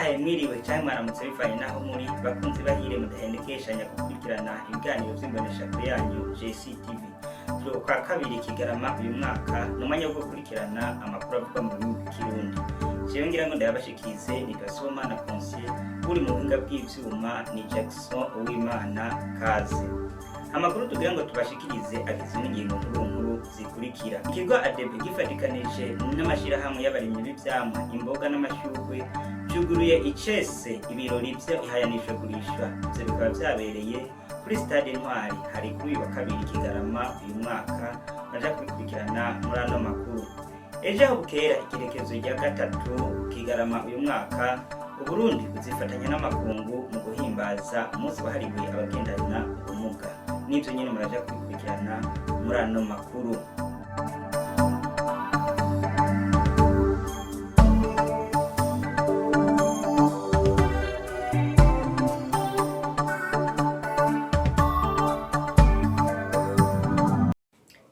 ndabahaye mwiriwe cyangwa mwaramutse bivanye naho muri bakunzi bahire mudahendekeshanya gukurikirana ibiganiro by'imboneshakure yanyu JCTV. Turi kwa kabiri Kigarama uyu mwaka n'umwanya wo gukurikirana amakuru avuga mu rurimi rw'ikirundi. Jewe ngira ngo ndabashikize ni Gasomana Ponsier, uri mu buhinga bw'ivyuma ni Jackson Uwimana Kaze. Amakuru tugira ngo tubashikirize agizwe n'ingingo nkuru zikurikira. Ikigo ADB gifatikanije n'amashirahamwe y'abarimyi b'ivyamwa, imboga n'amashurwe cyuguruye icese ibirori byo ihayanishwa gurisha. Ivyo bikaba vyabereye kuri stade Intwari hari kuri uyu wa kabiri Kigarama uyu mwaka. Naja kubikurikirana muri ano makuru. Ejo aho bukera ikirekezo rya gatatu Kigarama uyu mwaka, Uburundi buzifatanya n'amakungu mu guhimbaza umunsi wahariwe abagendana ubumuga. Nivyo nyine muraja kubikurikirana muri ano makuru.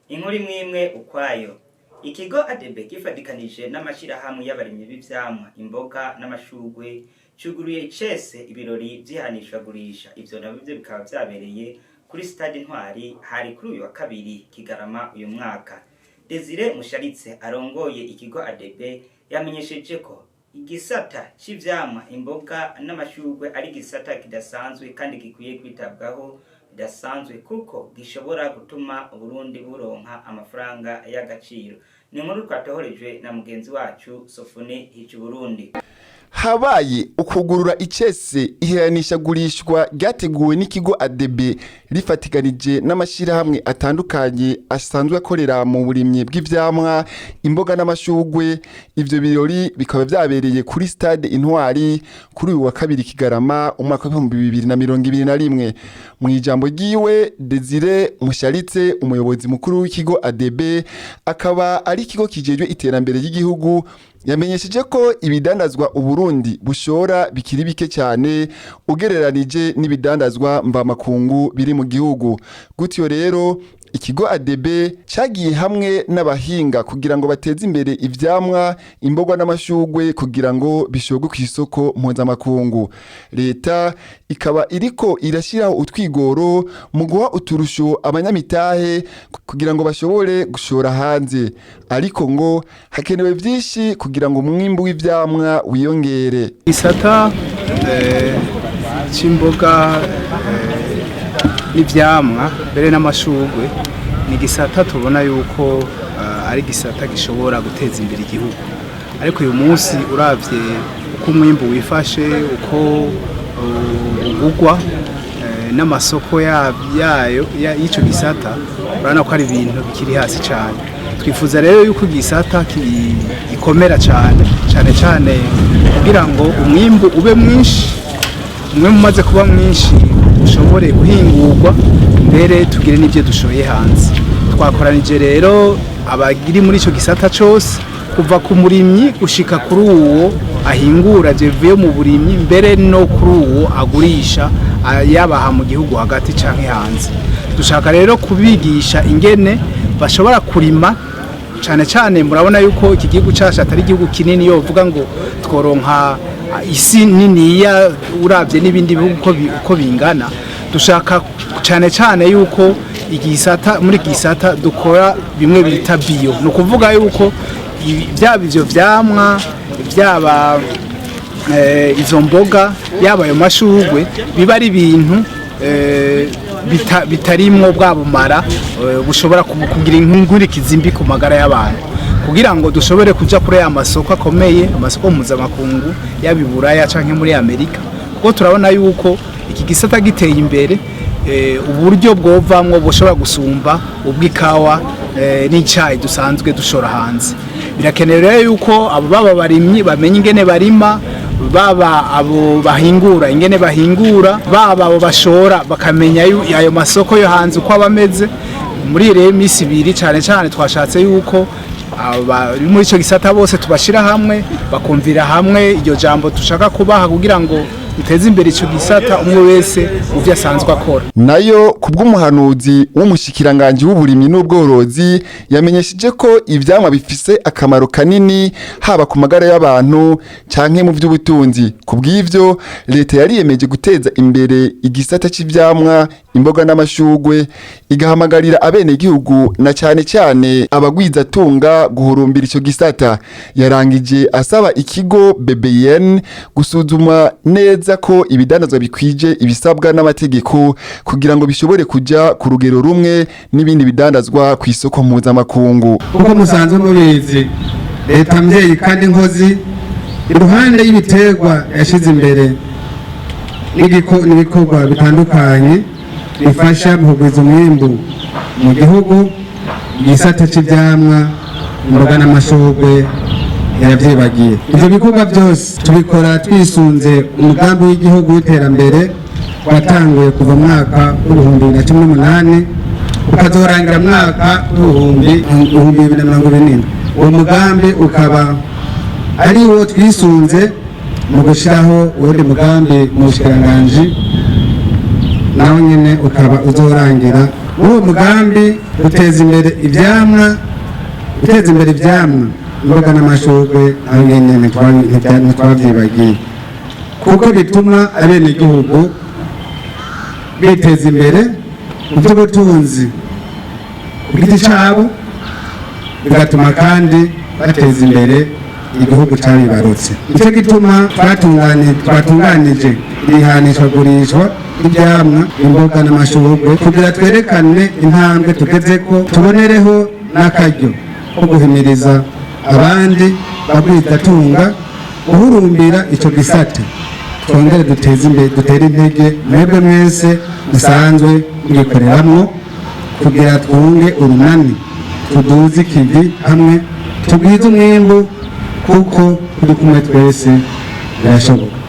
Inkuru imwe ukwayo. Ikigo ADB gifatikanije n'amashirahamwe y'abarimyi b'ivyamwa, imboga n'amashurwe cyuguruye icese ibirori by'ihanishwa gurisha. Ivyo nabyo bikaba vyabereye kuri stade Intwari hari kuri uyu wa kabiri Kigarama uyu mwaka. Desire Musharitse arongoye ikigo ADB yamenyesheje ko igisata cy'ivyamwa, imboga n'amashurwe ari gisata kidasanzwe kandi gikwiye kwitabwaho bidasanzwe kuko gishobora gutuma Uburundi buronka amafaranga y'agaciro. Ni inkuru twatohorejwe na mugenzi wacu Sofone Hicuburundi. Habaye ukugurura icese ihayanisha gurishwa ryateguwe n'ikigo ADB rifatikanije n'amashirahamwe atandukanye asanzwe akorera mu burimyi bw'ivyamwa, imboga n'amashurwe. Ivyo birori bikaba vyabereye kuri stade Intwari kuri uyu wa kabiri Kigarama umwaka wa 2021. Mu ijambo ryiwe, Desire Musharitse, umuyobozi mukuru w'ikigo ADB akaba ari ikigo kijejwe iterambere ry'igihugu, yamenyesheje ko ibidandazwa Uburundi bushora bikiri bike cyane ugereranije n'ibidandazwa mvamakungu biri mu gihugu. Gutyo rero ikigo ADB cyagiye hamwe n'abahinga kugira ngo bateze imbere ivyamwa, imboga n'amashurwe kugira ngo bishogwe ku isoko mpuzamakungu. Leta ikaba iriko irashiraho utwigoro mu guha uturusho abanyamitahe kugira ngo bashobore gushora hanze, ariko ngo hakenewe vyinshi kugira ngo umwimbu w'ivyamwa wiyongere. Isata c'imboga n'ivyamwa mbere n'amashurwe ni gisata tubona yuko ari gisata gishobora guteza imbere igihugu. Ariko uyu munsi uravye uko umwimbu wifashe, uko ugugwa n'amasoko yayo y'ico gisata, urabona ko ari ibintu bikiri hasi cyane. Twifuza rero yuko gisata gikomera cyane kugira ngo umwimbu ube mwinshi, umwe mumaze kuba mwinshi ushobore guhingurwa mbere tugire n'ibyo dushoye hanze. Twakoranije rero abagiri muri ico gisata cyose kuva ku murimyi gushika kuri uwo ahingura jevuye mu burimyi mbere no kuri uwo agurisha yabaha mu gihugu hagati canke hanze. Dushaka rero kubigisha ingene bashobora kurima cyane. Murabona yuko iki gihugu cyacu atari igihugu kinini yo uvuga ngo tworonka isi nini ya uravye n'ibindi bihugu uko bingana. Dushaka cyane yuko igisata muri gisata dukora bimwe bita bio, no kuvuga yuko byaba ivyo vyamwa, byaba izo mboga, yaba ayo mashurwe biba ari ibintu bitarimwo bwabumara bushobora kugira inkurikizi mbi ku magara y'abantu, kugira ngo dushobore kuja kuri aya masoko akomeye, amasoko mpuzamakungu y'abiburaya canke muri Amerika. Kuko turabona yuko iki gisata giteye imbere, uburyo bwovamwo bushobora gusumba ubw'ikawa n'icayi dusanzwe dushora hanze. Birakenewe rero yuko abo baba barimyi bamenye ingene barima, baba abo bahingura ingene bahingura, baba abo bashora bakamenya ayo masoko yo hanze uko abameze. Muri rero imisi ibiri cyane twashatse yuko muri ico gisata bose tubashira hamwe bakumvira hamwe iryo jambo dushaka kubaha kugira ngo duteze imbere ico gisata umwe wese uvyo asanzwe akora. Nayo kubw'umuhanuzi w'umushikiranganje w'uburimyi n'ubworozi yamenyesheje ko ivyamwa bifise akamaro kanini haba ku magara y'abantu canke mu vy'ubutunzi. Kubw'ivyo leta yariyemeje guteza imbere igisata c'ivyamwa, imboga n'amashugwe, igahamagarira abene igihugu na cyane cyane abagwiza tunga guhurumbira ico gisata. Yarangije asaba ikigo BBN gusuzuma neza ko ibidandazwa bikwije ibisabwa n'amategeko kugira ngo bishobore kuja ku rugero rumwe n'ibindi bidandazwa ku isoko mpuzamakungu. Uko musanzwe mubizi, leta mvyeyi kandi nkozi iruhande y'ibiterwa yashize imbere n'ibikorwa bitandukanye bifasha mu kugwiza umwimbu mu gihugu. Igisata c'ivyamwa, imboga n'amashugwe yaravyibagiye. Ivyo bikorwa byose tubikora twisunze umugambi w'igihugu w'iterambere watanguye kuva mwaka w'2018 ukazorangira mwaka w'2024. Uwo mugambi ukaba ari wo twisunze mu gushiraho uwundi mugambi mu bushikiranganje nawo nyene ukaba uzorangira. Uwo mugambi uteza imbere ivyamwa, imboga n'amashugwe aho nyene ntitwavyibagiye, kuko bituma abene igihugu biteza imbere mu by'ubutunzi ku giti cabo, bigatuma kandi bateza imbere igihugu cabibarutse. Nico gituma twatunganije ihanishwagurishwa ivyamwa, imboga n'amashugwe kugira twerekane intambwe tugezeko, tubonereho n'akaryo ko guhimiriza abandi bagwiza tunga guhurumbira ico gisata. Twongere dutere intege mwebwe mwese dusanzwe mwikoreramwo kugira twunge urunani, tuduze ikivi hamwe, tugwize umwimbu kuko turi kumwe twese birashoboka.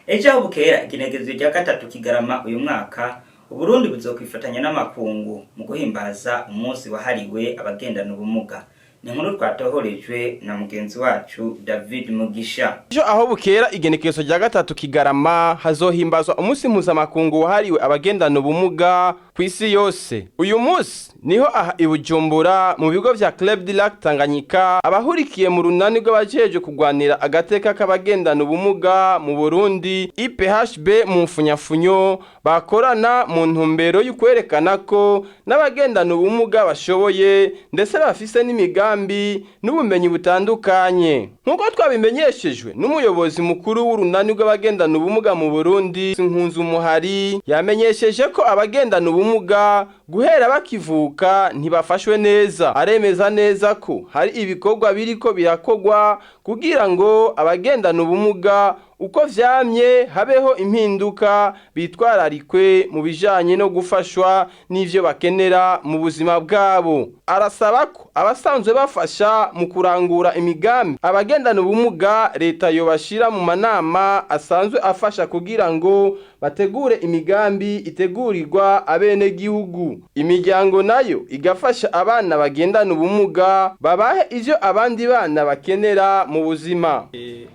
Ejo aho bukera igenekerezo rya 3 Kigarama uyu mwaka, Uburundi buzokwifatanya n'amakungu mu guhimbaza umunsi wahariwe abagendana ubumuga. Ni nkuru twatohorejwe na mugenzi wacu David Mugisha. Ejo aho bukera igenekerezo rya 3 Kigarama hazohimbazwa umunsi mpuzamakungu wahariwe abagendana ubumuga kw'isi yose. Uyu munsi niho aha i Bujumbura mu bigo vya Club du Lac Tanganyika abahurikiye mu runani rw'abajeje kugwanira agateka k'abagendana ubumuga mu Burundi IPHB mu mfunyafunyo bakorana mu ntumbero y'ukwerekana ko n'abagendana ubumuga bashoboye ndetse bafise n'imigambi n'ubumenyi butandukanye. Nkuko twabimenyeshejwe n'umuyobozi mukuru w'urunani rw'abagendana ubumuga mu Burundi Nkunzu Muhari, yamenyesheje ko abagendana ubumuga guhera bakivuka ntibafashwe neza. Aremeza neza ko hari ibikorwa biriko birakogwa kugira ngo abagendana ubumuga uko vyamye habeho impinduka bitwararikwe mu bijanye no gufashwa n'ivyo bakenera mu buzima bwabo. Arasaba ko abasanzwe bafasha mu kurangura imigambi abagendana ubumuga leta yobashira mu manama asanzwe afasha kugira ngo bategure imigambi itegurirwa abene gihugu. Imiryango nayo igafasha abana bagendana ubumuga babahe ivyo abandi bana bakenera mu buzima.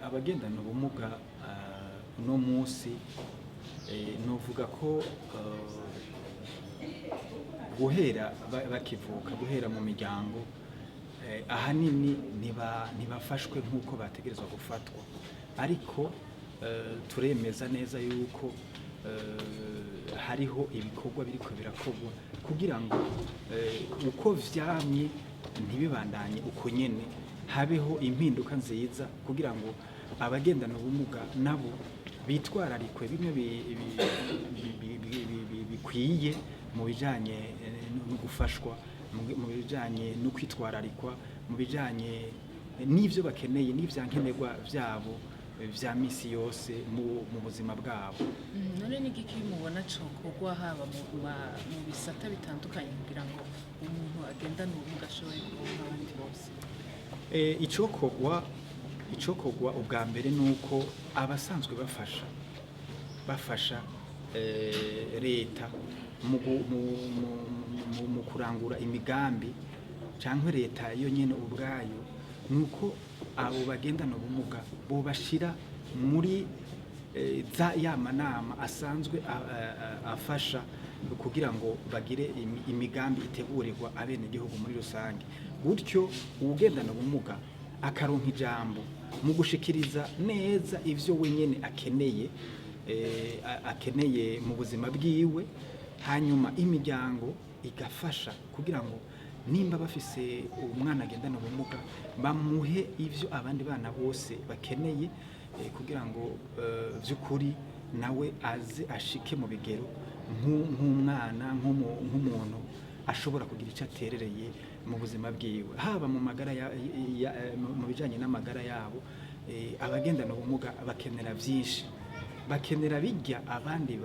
Abagendana ubumuga no musi novuga ko guhera bakivuka guhera mu miryango ahanini ntibafashwe nk'uko bategerezwa gufatwa, ariko turemeza neza yuko hariho ibikorwa biriko birakorwa kugira ngo uko vyamye ntibibandanye uko nyene, habeho impinduka nziza kugira ngo abagendana ubumuga nabo bitwararikwe bimwe bikwiye mu bijanye no gufashwa, mu bijanye no kwitwararikwa, mu bijanye n'ivyo bakeneye n'ivyankenerwa vyabo vya misi yose mu buzima bwabo. None ni giki mubona cokogwa haba mu bisata bitandukanye kugira ngo umuntu agendane ubumuga ashobore kuronka abandi bose? Icokogwa ubwa mbere nuko abasanzwe bafasha leta mu kurangura imigambi cyangwa leta yo nyene ubwayo, nuko abo bagendana ubumuga bo bashira muri ya manama asanzwe afasha kugira ngo bagire imigambi itegurirwa abene gihugu muri rusange, gutyo uwugendana ubumuga akaronka ijambo mu gushikiriza neza ivyo wenyene akeneye mu buzima bwiwe, hanyuma imiryango igafasha kugira ngo nimba bafise umwana agendana ubumuga bamuhe ivyo abandi bana bose bakeneye, kugira ngo vy'ukuri nawe aze ashike mu bigero nk'umwana nk'umuntu ashobora kugira icyo aterereye mu buzima bwiwe, haba mu magara mu bijanye n'amagara yabo. Abagendana ubumuga bakenera vyinshi, bakenera bijya abandi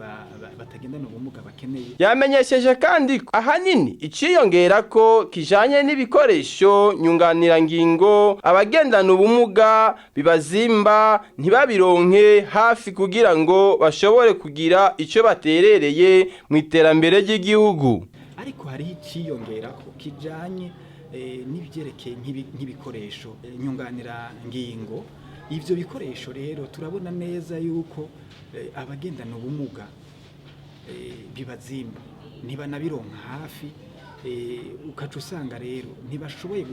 batagendana ubumuga bakeneye. Yamenyesheje kandi ahanini iciyongera ko kijanye n'ibikoresho nyunganirangingo abagendana ubumuga bibazimba ntibabironke hafi kugira ngo bashobore kugira ico baterereye mu iterambere ry'igihugu. Ariko hari iciyongera ko kijanye n'ibyerekeye nk'ibikoresho nyunganirangingo. Ivyo bikoresho rero turabona neza yuko abagendana ubumuga bibazimba ntibanabironka hafi, ukaca usanga rero ntibashoboye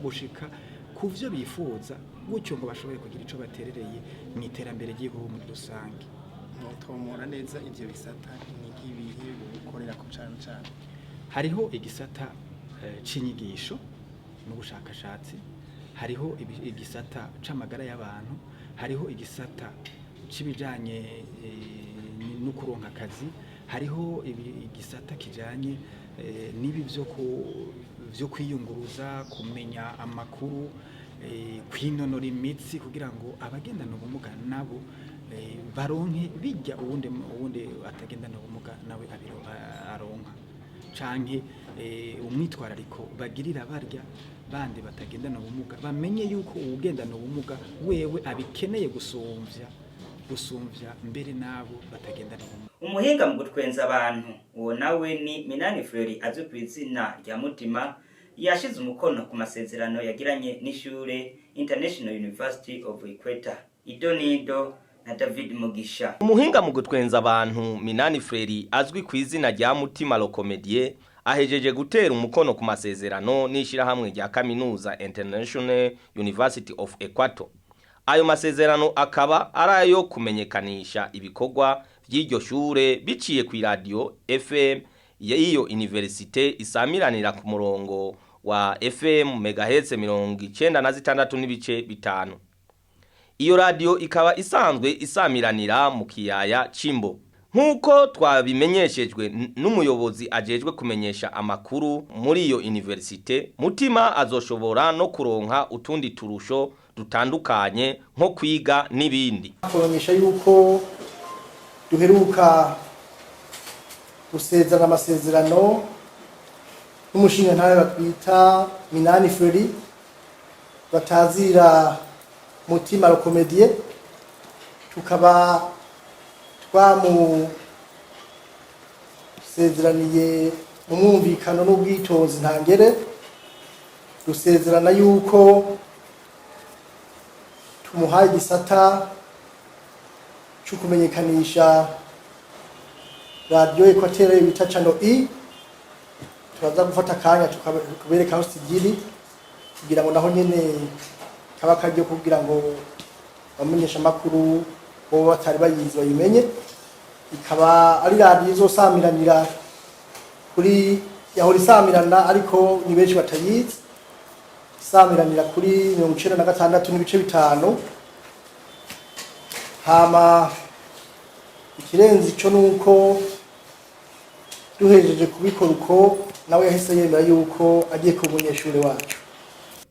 gushika ku vyo bifuza, gutyo ngo bashobore kugira ico baterereye mu iterambere ry'igihugu muri rusange. Tomora neza ivyo bisata n'igibihe gukorera ku cyane. Hariho igisata c'inyigisho n'ubushakashatsi, hariho igisata c'amagara y'abantu, hariho igisata c'ibijanye no kuronka akazi, hariho igisata kijanye n'ibi vyo kwiyunguruza, kumenya amakuru, kwinonora imitsi kugira ngo abagendana ubumuga nabo baronke bijya uwundi atagendana ubumuga nawe aronka, canke umwitwarariko bagirira barya bandi batagendana ubumuga, bamenye yuko uwugendana ubumuga wewe abikeneye gusumvya mbere nabo batagendana ubumuga. Umuhinga mu gutwenza abantu uwo nawe ni Minani Fleury azwi ku izina rya Mutima, yashize umukono ku masezerano yagiranye n'ishure International University of Equator. Idonido na David Mugisha. Umuhinga mu gutwenza abantu Minani Fleury azwi ku izina rya Mutima Locomedie ahejeje gutera umukono ku masezerano n'ishirahamwe rya Kaminuza International University of Equator. Ayo masezerano akaba arayo kumenyekanisha ibikorwa by'iryo shure biciye ku radio FM y'iyo universite isamiranira ku murongo wa FM megahertz 96.5. Iyo radio ikaba isanzwe isamiranira mu kiyaya Chimbo. Nkuko twabimenyeshejwe n'umuyobozi ajejwe kumenyesha amakuru muri iyo universite, Mutima azoshobora no kuronka utundi turusho dutandukanye nko kwiga n'ibindi. Kumenyesha yuko duheruka gusezerana amasezerano n'umushinga ntawe batwita Minani Fleury batazira Mutima Locomedie, tukaba twamusezeraniye mu mwumvikano n'ubwitonzi ntangere, dusezerana yuko tumuhaye igisata cyo kumenyekanisha radio Equateur bita Channel E. Turaza gufata akanya tukabereka aho sigiri kugira ngo naho nyene kaba kajyo kugira ngo bamenyesha makuru bo batari bayizi bayimenye. Ikaba ari radio izosamiranira kuri yahora isamirana ariko ni benshi batayizi, isamiranira kuri 96.5. Hama ikirenze ico nuko duhejeje kubikora uko nawe yahise yemera yuko agiye ku munyeshure wacu.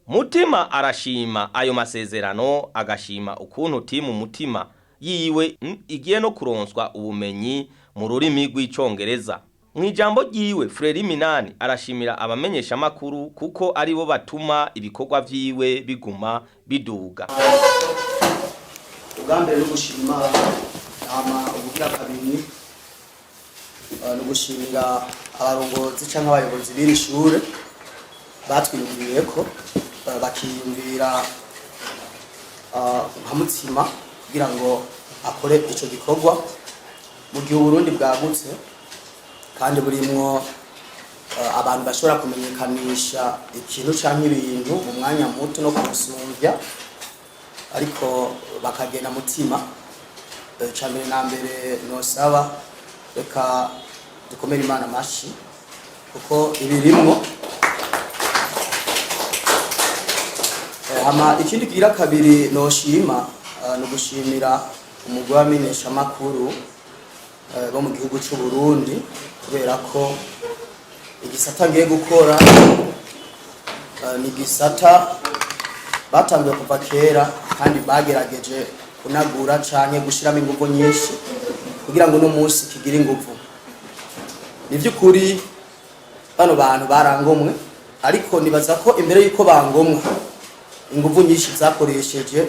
Mutima arashima ayo masezerano, agashima ukuntu timu Mutima yiwe igiye no kuronswa ubumenyi mu rurimi rw'icongereza. Mwijambo ryiwe Fleury Minani arashimira abamenyesha makuru kuko ari bo batuma ibikorwa vyiwe biguma biduga. Ugambere no gushima ubugira kabiri no gushimira abarongozi cyangwa abayobozi b'iri shure batwiyumviriye ko bakiyumvira nka Mutima kugira ngo akore ico gikorwa mu gihe Burundi bwagutse kandi burimwo abantu bashobora kumenyekanisha ikintu canke ibintu mu mwanya muto no kumusumvya ariko bakagena mutima cyambere na mbere nosaba reka dukomere Imana amashi kuko ibirimwo hama ikindi kigira kabiri noshima no gushimira umugwi w'amenyesha makuru bo mu gihugu cy'u Burundi kubera ko igisata ngiye gukora ni gisata batangiye kuva kera kandi bagerageje kunagura canke gushiramo ingufu nyinshi kugira ngo no munsi kigire ingufu. Ni vy'ukuri bano bantu barangomwe ariko nibaza ko imbere yuko bangomwa ingufu nyinshi zakoresheje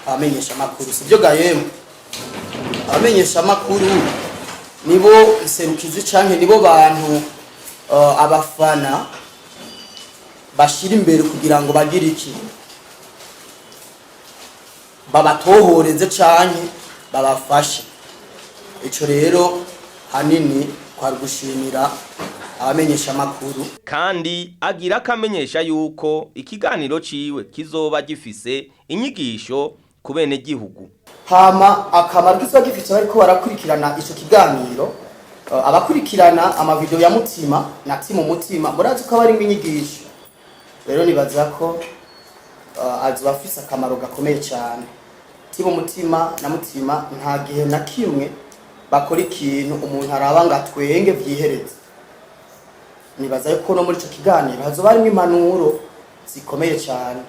abamenyesha makuru. Sivyo gayemo abamenyesha makuru nibo serukizi canke nibo bantu abafana bashira imbere kugira ngo bagire iki babatohoreze canke babafashe. Ico rero hanini kwa gushimira abamenyesha makuru kandi agira akamenyesha yuko ikiganiro ciwe kizoba gifise inyigisho ku bene gihugu. Hama akamaro kizoba gifise bariko barakurikirana ico kiganiro abakurikirana amavideo ya Mutima na Timu Mutima murazi ko bari inyigisho. Rero nibaza ko azobafisa akamaro gakomeye cyane. Timu Mutima na Mutima nta gihe na kimwe bakora ikintu umuntu araba ngatwenge vyihereze. Nibaza yuko no muri ico kiganiro hazoba harimo impanuro zikomeye cyane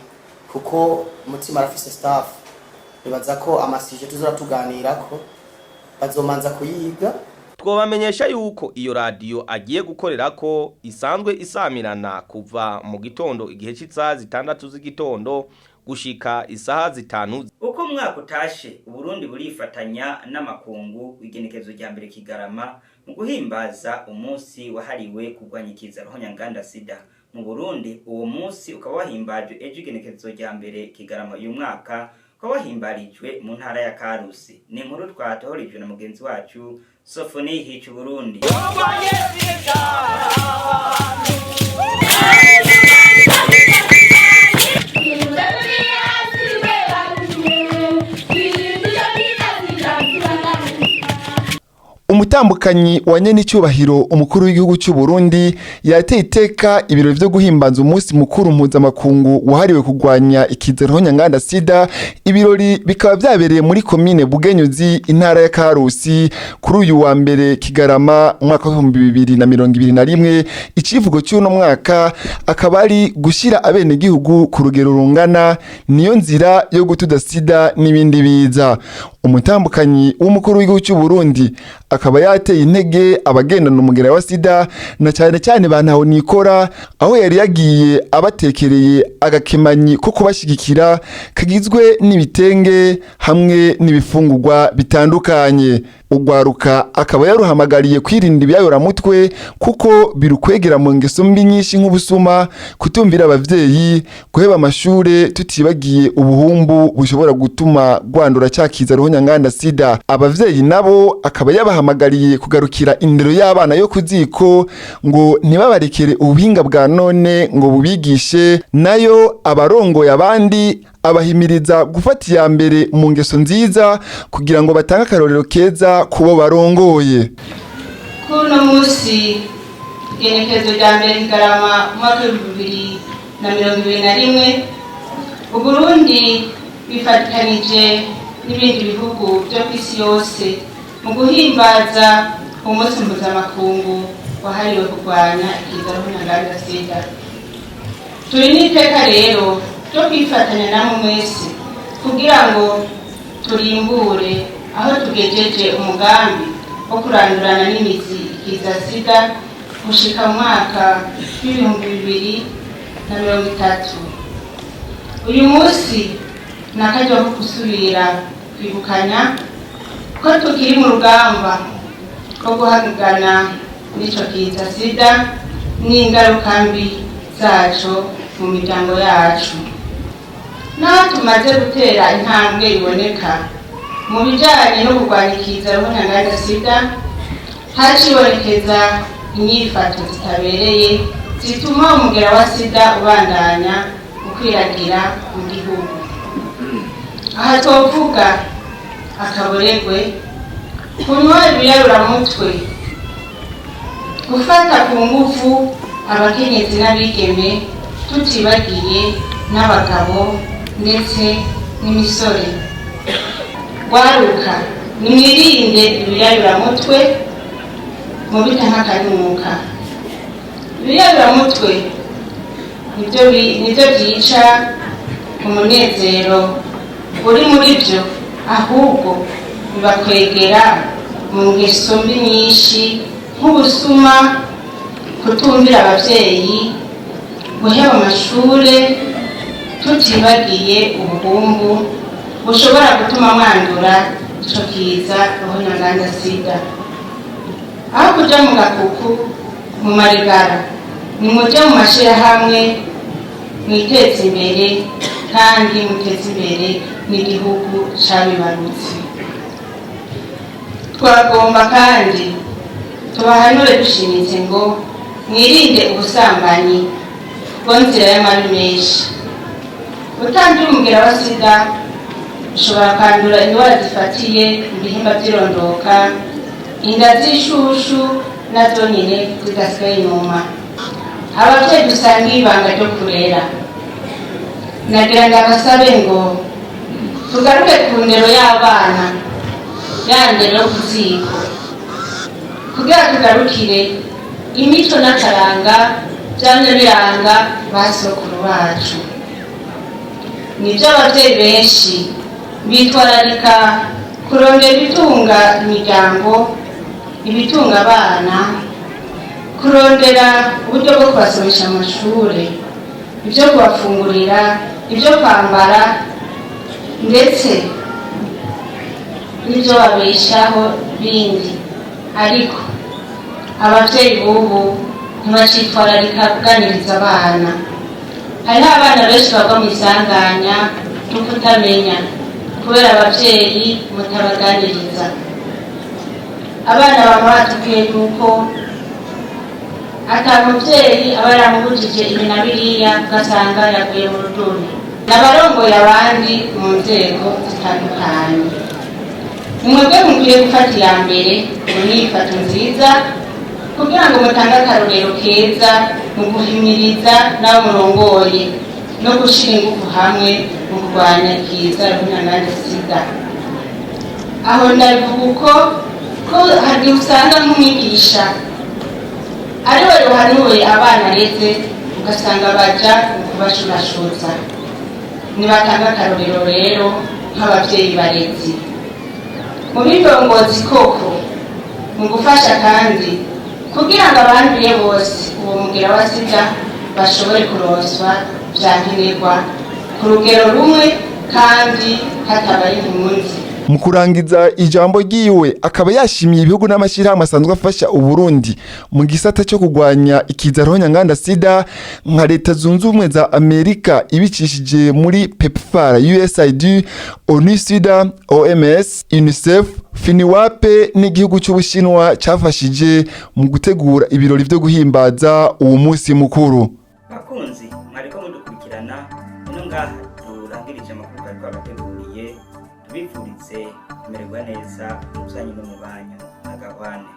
kuko Mutima arafise staff. Nibaza ko amasije tuzoratuganira ko bazomanza kuyiga. Twobamenyesha yuko iyo radio agiye gukorera ko isanzwe isamirana kuva mu gitondo igihe cy'isaha 6 z'igitondo gushika isaha 5. Uko mwaka utashe Burundi burifatanya n'amakungu igenekezo rya mbere Kigarama mu guhimbaza umunsi wahariwe kurwanyikiza ruhonyanganda sida. Mu Burundi uwo munsi ukaba wahimbaje ejo igenekezo rya mbere Kigarama uyu mwaka ko wahimbarijwe mu ntara ya Karusi. Ni inkuru twatohorijwe na mugenzi wacu Sofoni Hicu Burundi. Umutambukanyi wa nyenicubahiro umukuru w'igihugu cy'u Burundi yateye iteka ibiro byo guhimbaza umunsi mukuru mpuzamakungu wahariwe kurwanya ikizero nyanganda sida. Ibirori bikaba byabereye muri komine Bugenyuzi intara ya Karusi kuri uyu wa mbere Kigarama umwaka wa 2021. Icivugo cy'uno mwaka akaba ari gushira abene gihugu ku rugero rungana niyo nzira yo gutuda sida n'ibindi biza. Umutambukanyi w'umukuru w'igihugu cy'u Burundi akaba yateye intege abagendana umugera wa sida na cyane cyane bantaho nikora aho yari yagiye abatekereye agakemanyi ko kubashigikira kagizwe n'ibitenge hamwe n'ibifungurwa bitandukanye. Ugwaruka akaba yaruhamagariye kwirinda ibyayora mutwe kuko birukwegera mu ngeso mbi nyinshi nk'ubusuma, kutumvira abavyeyi, guheba amashure, tutibagiye ubuhumbu bushobora gutuma gwandura cyakiza ruhonyanganda sida. Abavyeyi nabo akaba yabahamagariye kugarukira indero y'abana yo kuziko ngo ntibabarekere ubuhinga bwa none ngo bubigishe. Nayo abarongoye abandi abahimiriza gufata iya mbere mu ngeso nziza kugira ngo batange akarorero keza kubo barongoye. Kuno musi igenekezo rya mbere Kigarama umwaka wa 2021 Uburundi bifatikanije n'ibindi bihugu byo kw'isi yose mu guhimbaza umunsi mpuzamakungu wahariwe kurwanya ikizero nyanganda sida. Turi n'iteka rero cyo kwifatanya namwe mwese kugira ngo turimbure aho tugejeje umugambi wo kurandurana n'imizi ikiza sida gushika mu mwaka w'2030. Uyu munsi nakajya ko gusubira kwibukanya ko tukiri mu rugamba ko guhangana n'ico kiza sida n'ingaruka mbi zaco mu miryango yacu. Naho tumaze gutera intambwe iboneka mu bijyanye no kurwanya ikiza ruhonyanganda sida hacibonekeza inyifato zitabereye zituma umugera wa sida ubandanya ukwiragira mu gihugu. Aha twovuga akaboregwe, kunywa ibiyaruraramutwe, gufata ku ngufu abakenyezi n'abigeme tutibagiye n'abagabo ndetse n'imisore. Waruka nimwirinde ibiyaruraramutwe mu bita nk'akanuka. Ibiyaruraramutwe nibyo byica umunezero uri muri byo, ahubwo bibakwegera mu ngeso mbi nyinshi nk'ubusuma, kutumvira ababyeyi, guheba amashure, tutibagiye ubuhumbu bushobora gutuma mwandura ico kiza ruhonyanganda sida. Aho kuja mu gakuku mu marigara, nimuje mu mashirahamwe mwiteze imbere kandi muteze imbere n'igihugu cabibarutse. Twagomba kandi tubahanure dushimitse ngo mwirinde ubusambanyi bwo nzira y'amabi menshi. Utanduye umugera wa sida ushobora kwandura indwara zifatiye mu bihimba by'irondoka, inda z'ishushu nazo nyine zidasigaye inyuma. Ababyeyi dusanga ibanga ryo kurera, nagira ngo abasabe ngo tugaruke ku ndero y'abana, ya ndero yo ku ziko, kugira tugarukire imico n'akaranga byamye biranga ba sokuru bacu. Nibyo ababyeyi benshi bitwararika kurondera ibitunga imiryango, ibitunga abana, kurondera uburyo bwo kubasomesha amashuri, ibyo kubafungurira, ibyo kwambara ndetse n'ibyo babeshaho bindi. Ariko ababyeyi b'ubu ntibacitwararika kuganiriza abana. Hariho abana benshi bagwa mu isanganya no kutamenya kubera ababyeyi mutabaganiriza. Abana baba batubwiye yuko ata mubyeyi aba yaramubujije ibi na biriya, ugasanga yaguye mu ruduni. N'abarongoye abandi mu nzego zitandukanye, mwebwe mukwiye gufata iya mbere mu myifato nziza kugira ngo mutange akarorero keza mu guhimiriza n'abo murongoye no gushyira ingufu hamwe mu kurwanya ikiza ruhonyanganda sida. Aho ndabivuga ko hari usanga nk'umwigisha ari we ruhanuye abana reze, ugasanga baja kubashurashuza. Nibatanga akarorero rero nk'ababyeyi barezi mu bindongozi koko mu gufasha kandi kugira ngo abanduye bose uwo mugera wa sida bashobore kuronswa vyankenerwa ku rugero rumwe kandi hatabaye impunzi. Mu kurangiza ijambo ryiwe akaba yashimiye ibihugu n'amashyirahamwe asanzwe afasha Uburundi mu gisata cyo kurwanya ikiza ruhonyanganda sida nka Leta Zunze Ubumwe za Amerika ibicishije muri PEPFAR, USAID, ONU SIDA, OMS, UNICEF, FINIWAPE n'igihugu cy'Ubushinwa cyafashije mu gutegura ibirori byo guhimbaza uwo munsi mukuru. Bakunzi mwariko mudukurikirana, ino ngaha turangirije amakuru twari twabateguriye, tubifurize kumererwa neza mu byanyu no mu banyu. Nagahwane.